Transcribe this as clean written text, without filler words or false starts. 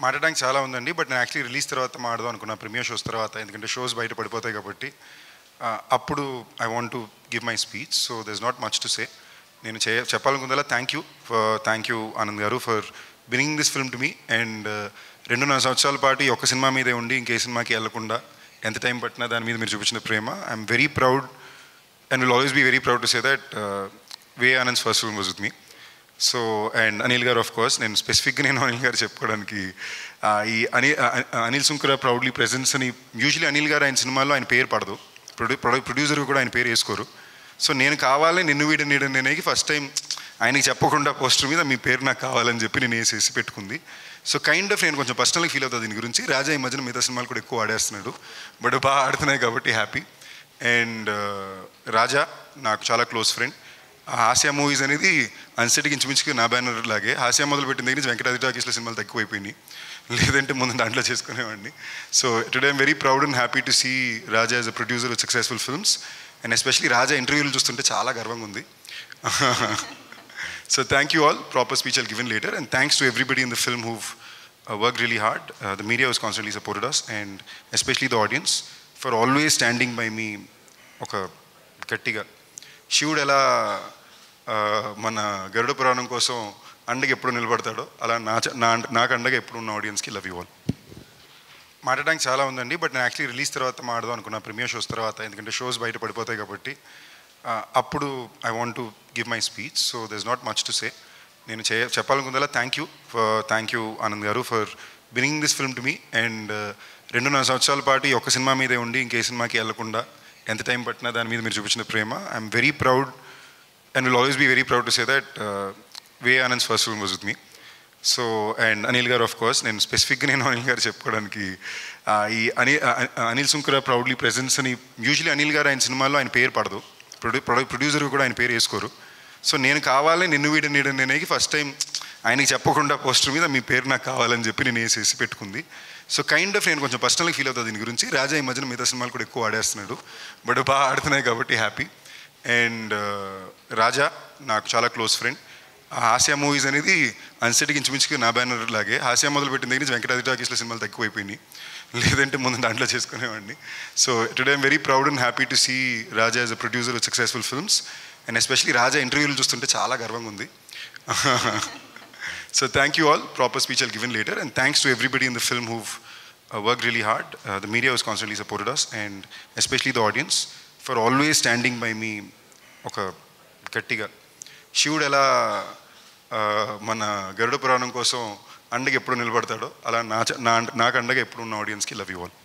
మాట్లాడడానికి చాలా ఉందండి. బట్ నేను యాక్చువల్లీ రిలీజ్ తర్వాత మాట్లాడదాం అనుకున్నా, ప్రీమియర్ షోస్ తర్వాత. ఎందుకంటే షోస్ బయట పడిపోతాయి కాబట్టి అప్పుడు I want to give my speech. So there is not much to say. నేను చెప్పాలనుకుందా థ్యాంక్ యూ ఆనంద్ గారు for bringing this film to me. And 2.5 సంవత్సరాల పాటు ఈ ఒక్క సినిమా మీదే ఉండి ఇంకే సినిమాకి వెళ్లకుండా ఎంత టైం పట్టినా దాని మీద మీరు చూపించిన ప్రేమ, I'm very proud and will always be very proud to say that way Anand's first film was with me. So and Anil గారు ఆఫ్ కోర్స్, నేను స్పెసిఫిక్గా అనిల్ గారు చెప్పుకోవడానికి ఈ అనిల్ సుంకర ప్రౌడ్లీ ప్రెజెన్స్ అని. యూజువలీ అనిల్ గారు ఆయన సినిమాల్లో ఆయన పేరు పడదు, ప్రొడ్యూసర్ కూడా ఆయన పేరు వేసుకోరు. సో నేను కావాలి నిన్ను వీడి నీడని నేనేకి ఫస్ట్ టైం ఆయనకి చెప్పకుండా పోస్టర్ మీద మీ పేరు నాకు కావాలని చెప్పి నేను వేసేసి పెట్టుకుంది. సో కైండ్ ఆఫ్ నేను కొంచెం పర్సనల్గా ఫీల్ అవుతుంది దీని గురించి. రాజా ఈ మధ్యన మిగతా సినిమాలు కూడా ఎక్కువ ఆడేస్తున్నాడు, బట్ బాగా ఆడుతున్నాయి కాబట్టి హ్యాపీ. అండ్ రాజా నాకు చాలా క్లోజ్ ఫ్రెండ్. హాస్య మూవీస్ అనేది అన్సెట్కి ఇంచుమించుగా నా బ్యానర్ లాగే. హాస్య మొదలు పెట్టిన దగ్గర నుంచి వెంకటాద్రి టాకీస్లో సినిమాలు తక్కువైపోయినాయి, లేదంటే ముందు దాంట్లో చేసుకునేవాడిని. So today I'm very proud and happy to see Raja as a producer with successful films. And especially Raja ఇంటర్వ్యూలు చూస్తుంటే చాలా గర్వంగా ఉంది. So thank you all. Proper speech I'll give in later. And thanks to everybody in the film who've worked really hard. The media has constantly supported us, and especially the audience for always standing by me. Oka గట్టిగా శివుడు ఎలా మన గరుడ పురాణం కోసం అండగా ఎప్పుడు నిలబడతాడో అలా నాకు అండగా ఎప్పుడు ఉన్న ఆడియన్స్కి లవ్ యూ ఆల్. మాట్లాడడానికి చాలా ఉందండి. బట్ నేను యాక్చువల్లీ రిలీజ్ తర్వాత మాట్లాడదాం అనుకున్నా, ప్రీమియర్ షోస్ తర్వాత. ఎందుకంటే షోస్ బయట పడిపోతాయి కాబట్టి అప్పుడు I want to give my speech. So there is not much to say. నేను చెప్పాలనుకుందా థ్యాంక్ యూ ఆనంద్ గారు for bringing this film to me. And 2.5 సంవత్సరాల పాటు ఈ ఒక్క సినిమా మీదే ఉండి ఇంకే సినిమాకి వెళ్లకుండా ఎంత టైం పట్టినా దాని మీద మీరు చూపించిన ప్రేమ, I'm very proud and will always be very proud to say that way Anand's first film was with me. So and Anil గారు ఆఫ్ కోర్స్, నేను స్పెసిఫిక్గా అనిల్ గారు చెప్పుకోవడానికి ఈ అనిల్ సుంకర ప్రౌడ్లీ ప్రెజెన్స్ అని. యూజువలీ అనిల్ గారు ఆయన సినిమాల్లో ఆయన పేరు పడదు, ప్రొడ్యూసర్ కూడా ఆయన పేరు వేసుకోరు. సో నేను కావాలి నిన్ను వీడి నీడని నేనేకి ఫస్ట్ టైం ఆయనకి చెప్పకుండా పోస్టర్ మీద మీ పేరు నాకు కావాలని చెప్పి నేను వేసేసి పెట్టుకుంది. సో కైండ్ ఆఫ్ నేను కొంచెం పర్సనల్గా ఫీల్ అవుతుంది దీని గురించి. రాజా ఈ మధ్యన మిగతా సినిమాలు కూడా ఎక్కువ ఆడేస్తున్నాడు, బట్ బాగా ఆడుతున్నాయి కాబట్టి హ్యాపీ. అండ్ రాజా నాకు చాలా క్లోజ్ ఫ్రెండ్. హాస్య మూవీస్ అనేది అన్సెట్కి ఇంచుమించుగా నా బ్యానర్ లాగే. హాస్య మొదలు పెట్టిన దగ్గర నుంచి వెంకటాద్రి టాకీస్లో సినిమాలు తక్కువైపోయినాయి, లేదంటే ముందు దాంట్లో చేసుకునేవాడిని. So today I'm very proud and happy to see Raja as a producer with successful films. And especially Raja ఇంటర్వ్యూలు చూస్తుంటే చాలా గర్వంగా ఉంది. So thank you all. Proper speech I'll give in later. And thanks to everybody in the film who've worked really hard. The media has constantly supported us, and especially the audience for always standing by me. Oka గట్టిగా శివుడు ఎలా మన గరుడ పురాణం కోసం అండగా ఎప్పుడు నిలబడతాడో అలా నాకు అండగా ఎప్పుడు ఉన్న ఆడియన్స్కి లవ్ యూ ఆల్.